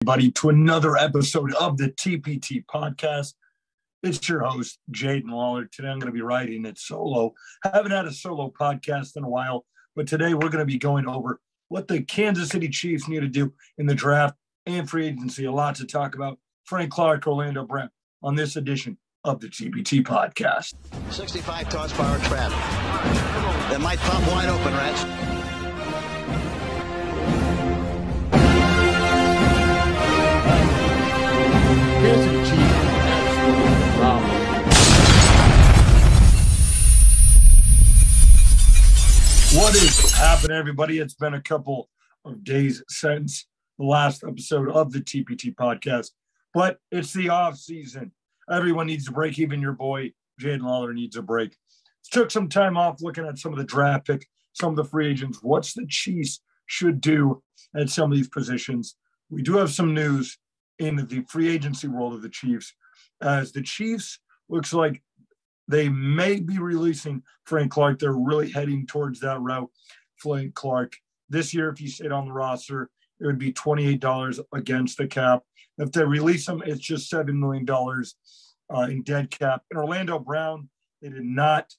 Everybody, to another episode of the TPT podcast. It's your host, Jaden Lawler. Today I'm going to be writing it solo. I haven't had a solo podcast in a while, but today we're going to be going over what the Kansas City Chiefs need to do in the draft and free agency. A lot to talk about. Frank Clark, Orlando Brown on this edition of the TPT podcast. 65 toss power trap. That might pop wide open, Rats. Kansas City Chiefs absolutely phenomenal. What is happening, everybody? It's been a couple of days since the last episode of the TPT podcast, but it's the off season. Everyone needs a break. Even your boy Jaden Lawler needs a break. Took some time off looking at some of the draft pick, some of the free agents. What's the Chiefs should do at some of these positions? We do have some news in the free agency world of the Chiefs, as the Chiefs looks like they may be releasing Frank Clark. They're really heading towards that route. Frank Clark, this year, if he stayed on the roster, it would be $28 against the cap. If they release him, it's just $7 million in dead cap. And Orlando Brown, they did not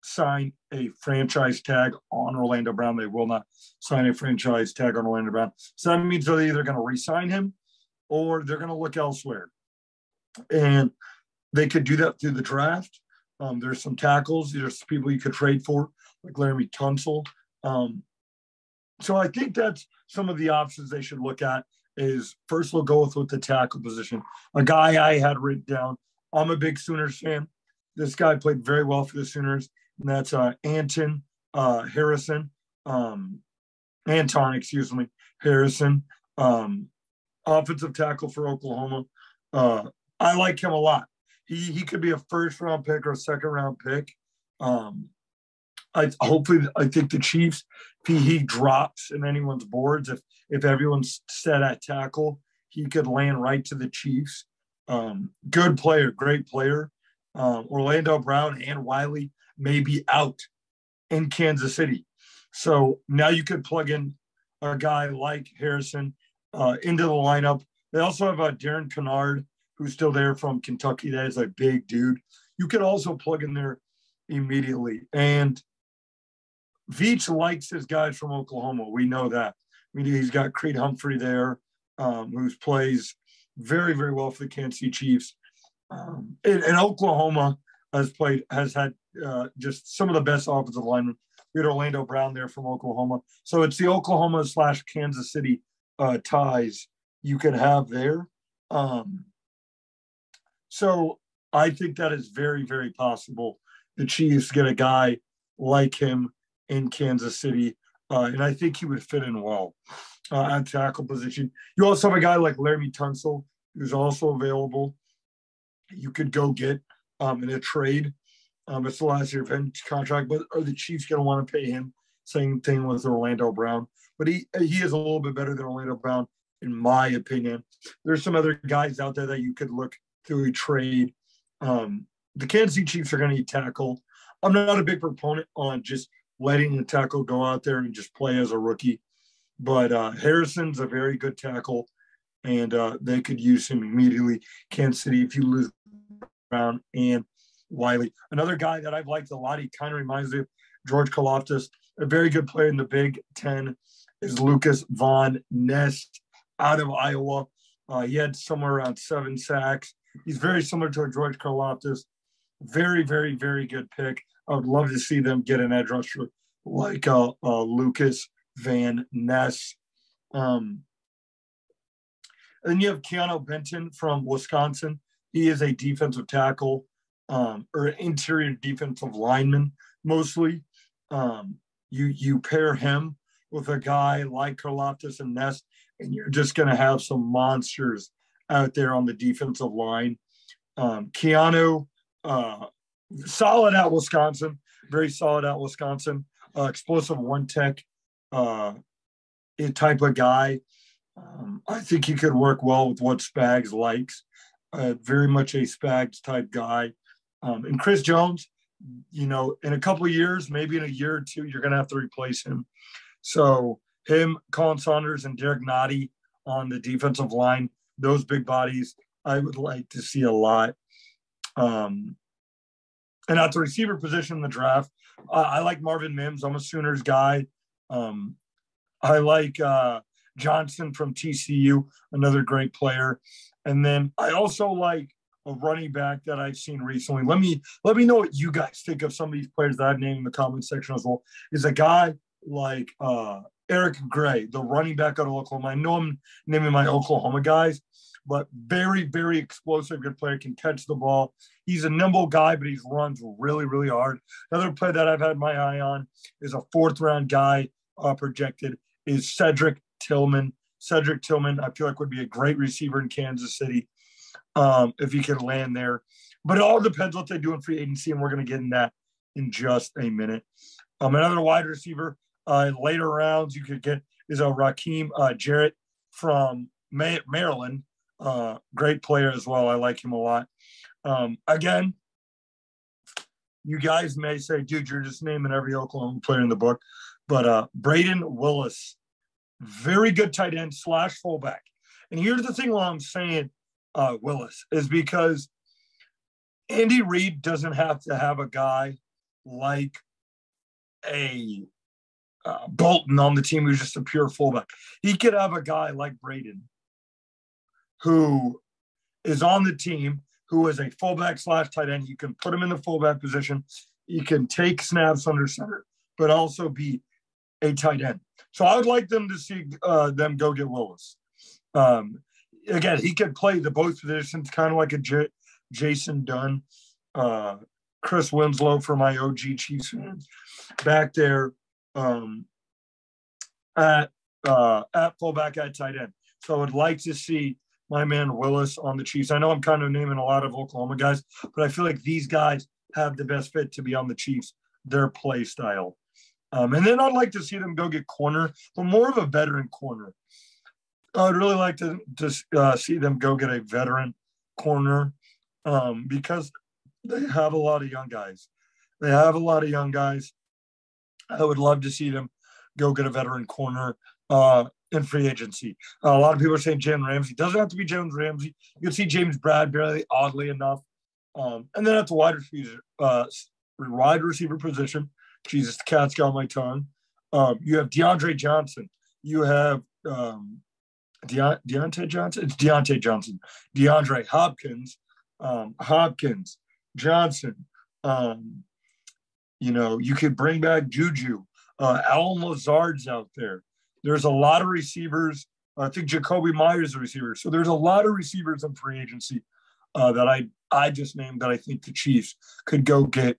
sign a franchise tag on Orlando Brown. They will not sign a franchise tag on Orlando Brown. So that means they're either going to re-sign him or they're going to look elsewhere. And they could do that through the draft. There's some tackles. There's people you could trade for, like Laremy Tunsil. So I think that's some of the options they should look at. Is first we'll go with the tackle position. A guy I had written down. I'm a big Sooners fan. This guy played very well for the Sooners, and that's Anton Harrison. Anton, Harrison. Offensive tackle for Oklahoma. I like him a lot. He could be a first-round pick or a second-round pick. I think the Chiefs, if he drops in anyone's boards, if everyone's set at tackle, he could land right to the Chiefs. Good player, great player. Orlando Brown and Wiley may be out in Kansas City. So now you could plug in a guy like Harrison into the lineup. They also have Darren Kennard, who's still there from Kentucky. That is a big dude. You could also plug in there immediately. And Veach likes his guys from Oklahoma. We know that. He's got Creed Humphrey there, who plays very, very well for the Kansas City Chiefs. And Oklahoma has had just some of the best offensive linemen. We had Orlando Brown there from Oklahoma. So it's the Oklahoma / Kansas City ties you could have there. So I think that is very, very possible. The Chiefs get a guy like him in Kansas City, and I think he would fit in well at tackle position. You also have a guy like Laremy Tunsil, who's also available. You could go get in a trade. It's the last year of his contract, but are the Chiefs going to want to pay him? Same thing with Orlando Brown. But he is a little bit better than Orlando Brown, in my opinion. There's some other guys out there that you could look through a trade. The Kansas City Chiefs are going to need tackle. I'm not a big proponent on just letting the tackle go out there and just play as a rookie. But Harrison's a very good tackle, and they could use him immediately. Kansas City, if you lose Brown and Wiley. Another guy that I've liked a lot, he kind of reminds me of George Karlaftis, a very good player in the Big Ten, is Lucas Von Ness out of Iowa. He had somewhere around 7 sacks. He's very similar to George Karlaftis. Very, very, very good pick. I would love to see them get an edge rusher like Lucas Van Ness. And then you have Keanu Benton from Wisconsin. He is a defensive tackle or interior defensive lineman mostly. You pair him with a guy like Karlaftis and Ness, and you're just going to have some monsters out there on the defensive line. Keanu, solid at Wisconsin, very solid at Wisconsin, explosive one-tech type of guy. I think he could work well with what Spags likes. Very much a Spags type guy. And Chris Jones, in a couple of years, maybe in a year or two, you're going to have to replace him. So him, Colin Saunders, and Derek Nottie on the defensive line. Those big bodies I would like to see a lot. And at the receiver position in the draft, I like Marvin Mims. I'm a Sooners guy. I like Johnson from TCU, another great player. And then I also like a running back that I've seen recently. Let me know what you guys think of some of these players that I've named in the comment section as well. Is a guy like Eric Gray, the running back out of Oklahoma. I know I'm naming my Oklahoma guys, but very, very explosive, good player, can catch the ball. He's a nimble guy, but he runs really, really hard. Another player that I've had my eye on is a fourth-round guy projected is Cedric Tillman. Cedric Tillman, I feel like would be a great receiver in Kansas City if he can land there. But it all depends what they do in free agency, and we're going to get in that in just a minute. Another wide receiver later rounds you could get is a Raheem Jarrett from Maryland. Great player as well. I like him a lot. Again, you guys may say, dude, you're just naming every Oklahoma player in the book. But Braden Willis, very good tight end / fullback. And here's the thing why I'm saying Willis is because Andy Reid doesn't have to have a guy like a Bolton on the team who's just a pure fullback. He could have a guy like Braden who is on the team, who is a fullback / tight end. You can put him in the fullback position. You can take snaps under center, but also be a tight end. So I would like them to see them go get Willis. Again, he could play the both positions, kind of like a Jason Dunn, Chris Winslow for my OG Chiefs fans back there at fullback, at tight end. So I would like to see my man Willis on the Chiefs. I know I'm kind of naming a lot of Oklahoma guys, but I feel like these guys have the best fit to be on the Chiefs, their play style. And then I'd like to see them go get corner, but more of a veteran corner. I'd really like to see them go get a veteran corner because they have a lot of young guys. I would love to see them go get a veteran corner in free agency. A lot of people are saying Jalen Ramsey. It doesn't have to be Jalen Ramsey. You can see James Bradbury, oddly enough. And then at the wide receiver position, Jesus, the cat's got my tongue. You have DeAndre Johnson. You have Deontay Johnson. It's Deontay Johnson. DeAndre Hopkins. Johnson. You could bring back Juju. Alan Lazard's out there. There's a lot of receivers. I think Jacoby Myers is a receiver. So there's a lot of receivers in free agency that I just named that I think the Chiefs could go get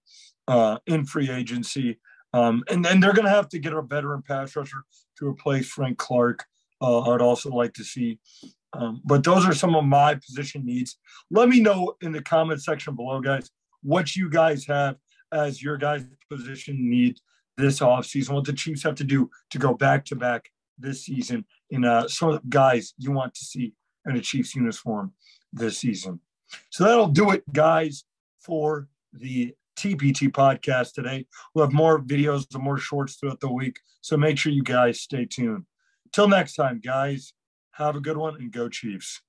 in free agency. And then they're going to have to get a veteran pass rusher to replace Frank Clark. I'd also like to see. But those are some of my position needs. Let me know in the comment section below, guys, what you guys have as your guys' position need this offseason, what the Chiefs have to do to go back-to-back this season, and some of the guys you want to see in a Chiefs uniform this season. So that'll do it, guys, for the TPT podcast today. We'll have more videos and more shorts throughout the week, so make sure you guys stay tuned. Till next time, guys, have a good one and go Chiefs.